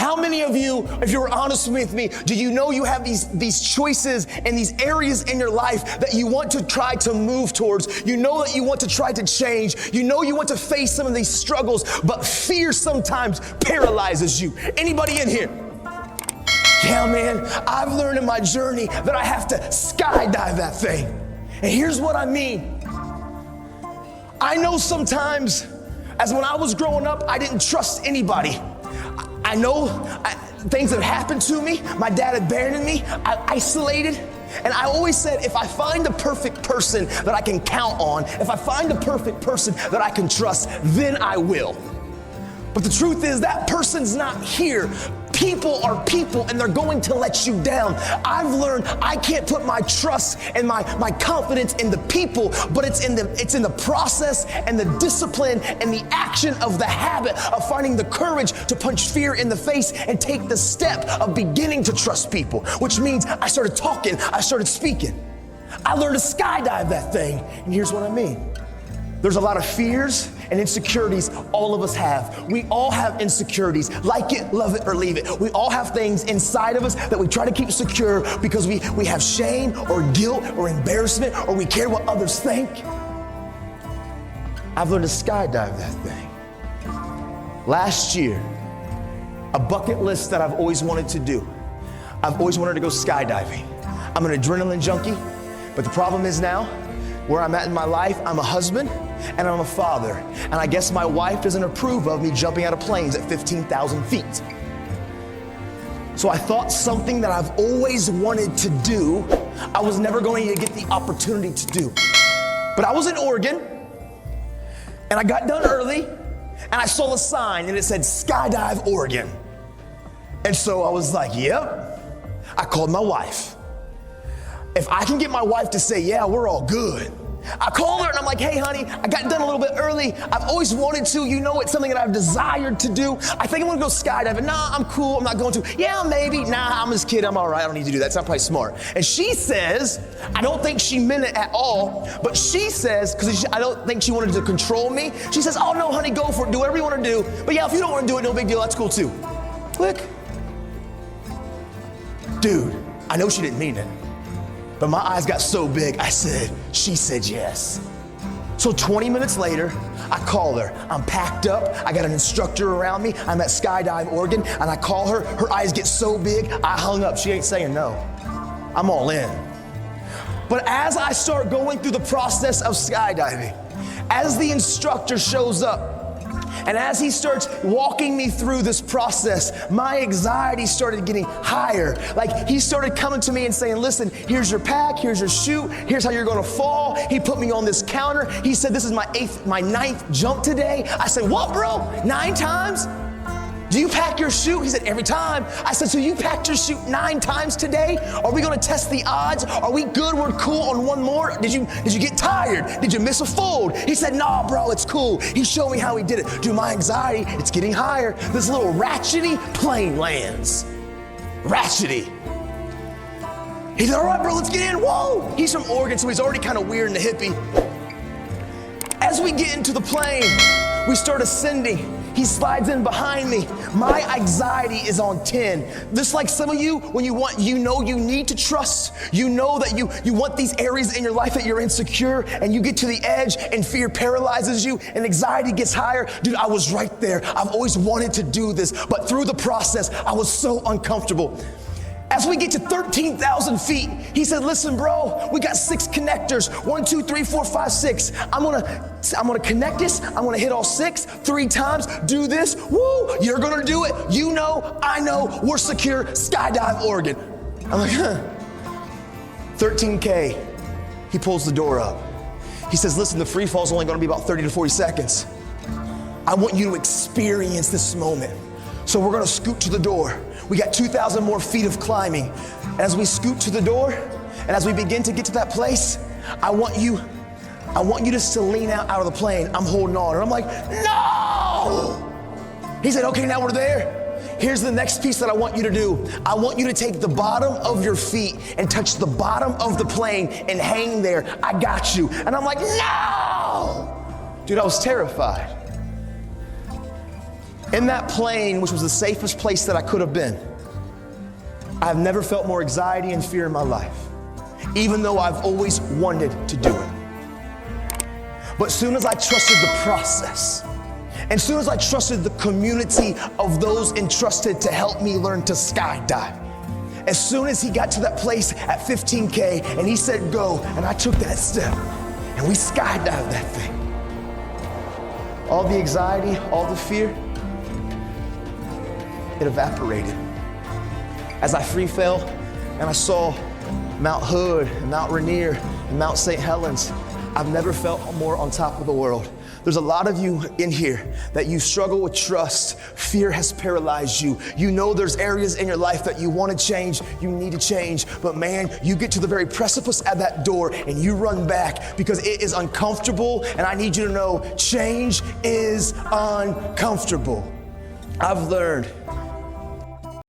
How many of you, if you're honest with me, do you know you have these choices and these areas in your life that you want to try to move towards? You know that you want to try to change. You know you want to face some of these struggles, but fear sometimes paralyzes you. Anybody in here? Yeah, man, I've learned in my journey that I have to skydive that thing. And here's what I mean. I know sometimes, as when I was growing up, I didn't trust anybody. I know things that happened to me. My dad abandoned me. I isolated. And I always said, if I find the perfect person that I can count on, if I find the perfect person that I can trust, then I will. But the truth is that person's not here. People are people, and they're going to let you down. I've learned I can't put my trust and my confidence in the people, but it's in the process and the discipline and the action of the habit of finding the courage to punch fear in the face and take the step of beginning to trust people, which means I started talking, I started speaking. I learned to skydive that thing, and here's what I mean. There's a lot of fears and insecurities all of us have. We all have insecurities. Like it, love it, or leave it. We all have things inside of us that we try to keep secure because we have shame or guilt or embarrassment, or we care what others think. I've learned to skydive that thing. Last year, a bucket list that I've always wanted to do. I've always wanted to go skydiving. I'm an adrenaline junkie, but the problem is now, where I'm at in my life, I'm a husband and I'm a father. And I guess my wife doesn't approve of me jumping out of planes at 15,000 feet. So I thought something that I've always wanted to do, I was never going to get the opportunity to do. But I was in Oregon and I got done early and I saw a sign and it said Skydive Oregon. And so I was like, yep. I called my wife. If I can get my wife to say, yeah, we're all good. I called her and I'm like, hey honey, I got done a little bit early. I've always wanted to, you know, it's something that I've desired to do. I think I'm gonna go skydiving. Nah, I'm cool, I'm not going to. Yeah, maybe, nah, I'm this kid, I'm all right, I don't need to do that, it's not probably smart. And she says, I don't think she meant it at all, but she says, because I don't think she wanted to control me, she says, oh no honey, go for it, do whatever you wanna do. But yeah, if you don't wanna do it, no big deal, that's cool too. Click. Dude, I know she didn't mean it. But my eyes got so big, I said, she said yes. So 20 minutes later, I call her. I'm packed up, I got an instructor around me, I'm at Skydive Oregon, and I call her, her eyes get so big, I hung up. She ain't saying no. I'm all in. But as I start going through the process of skydiving, as the instructor shows up, and as he starts walking me through this process, my anxiety started getting higher. Like he started coming to me and saying, listen, here's your pack, here's your chute, here's how you're gonna fall. He put me on this counter. He said, this is my ninth jump today. I said, what bro, 9 times? Do you pack your chute? He said, every time. I said, so you packed your chute 9 times today? Are we gonna test the odds? Are we good, we're cool on one more? Did you get tired? Did you miss a fold? He said, nah bro, it's cool. He showed me how he did it. Dude, my anxiety, it's getting higher. This little ratchety plane lands. Ratchety. He said, all right bro, let's get in, whoa. He's from Oregon, so he's already kind of weird and a hippie. As we get into the plane, we start ascending. He slides in behind me. My anxiety is on 10. Just like some of you, when you know you need to trust, you know that you want these areas in your life that you're insecure, and you get to the edge and fear paralyzes you and anxiety gets higher. Dude, I was right there. I've always wanted to do this, but through the process, I was so uncomfortable. As we get to 13,000 feet, he said, listen, bro, we got 6 connectors. 1, 2, 3, 4, 5, 6. I'm gonna connect this. I'm gonna hit all 6 3 times. Do this. Woo, you're gonna do it. You know, I know, we're secure. Skydive Oregon. I'm like, huh. 13K. He pulls the door up. He says, listen, the free fall is only gonna be about 30 to 40 seconds. I want you to experience this moment. So we're gonna scoot to the door. We got 2,000 more feet of climbing. As we scoot to the door, and as we begin to get to that place, I want you just to lean out of the plane. I'm holding on, and I'm like, no! He said, okay, now we're there. Here's the next piece that I want you to do. I want you to take the bottom of your feet and touch the bottom of the plane and hang there. I got you. And I'm like, no! Dude, I was terrified. In that plane, which was the safest place that I could have been, I've never felt more anxiety and fear in my life, even though I've always wanted to do it. But soon as I trusted the process, and soon as I trusted the community of those entrusted to help me learn to skydive, as soon as he got to that place at 15K and he said go, and I took that step, and we skydived that thing, all the anxiety, all the fear, it evaporated. As I free fell and I saw Mount Hood and Mount Rainier and Mount St. Helens, I've never felt more on top of the world. There's a lot of you in here that you struggle with trust. Fear has paralyzed you. You know there's areas in your life that you want to change, you need to change, but man, you get to the very precipice at that door and you run back because it is uncomfortable, and I need you to know change is uncomfortable. I've learned